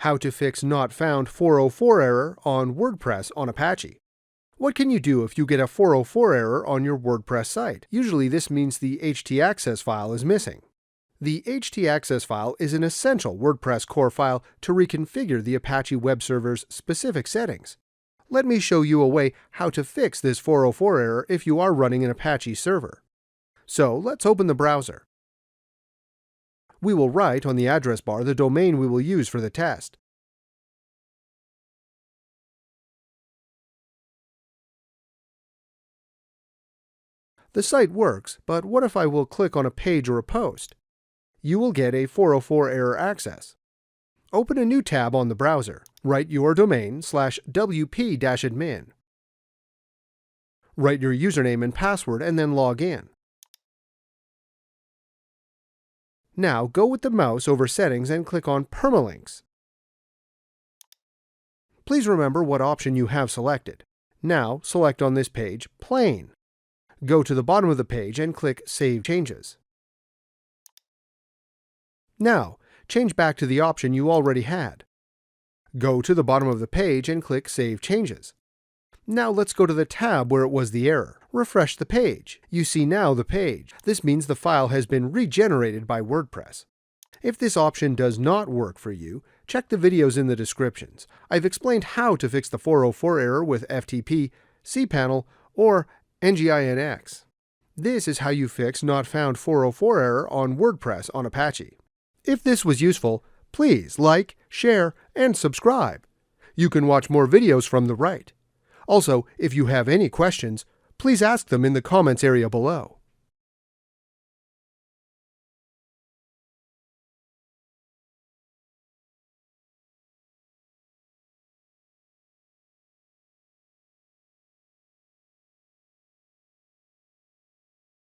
How to fix not found 404 error on WordPress on Apache. What can you do if you get a 404 error on your WordPress site? Usually this means the htaccess file is missing. The htaccess file is an essential WordPress core file to reconfigure the Apache web server's specific settings. Let me show you a way how to fix this 404 error if you are running an Apache server. So let's open the browser. We will write on the address bar the domain we will use for the test. The site works, but what if I will click on a page or a post? You will get a 404 error access. Open a new tab on the browser. Write your domain /wp-admin. Write your username and password and then log in. Now go with the mouse over Settings and click on Permalinks. Please remember what option you have selected. Now select on this page Plain. Go to the bottom of the page and click Save Changes. Now, change back to the option you already had. Go to the bottom of the page and click Save Changes. Now let's go to the tab where it was the error. Refresh the page. You see now the page. This means the file has been regenerated by WordPress. If this option does not work for you, check the videos in the descriptions. I've explained how to fix the 404 error with FTP, cPanel, or Nginx. This is how you fix not found 404 error on WordPress on Apache. If this was useful, please like, share, and subscribe. You can watch more videos from the right. Also, if you have any questions, please ask them in the comments area below.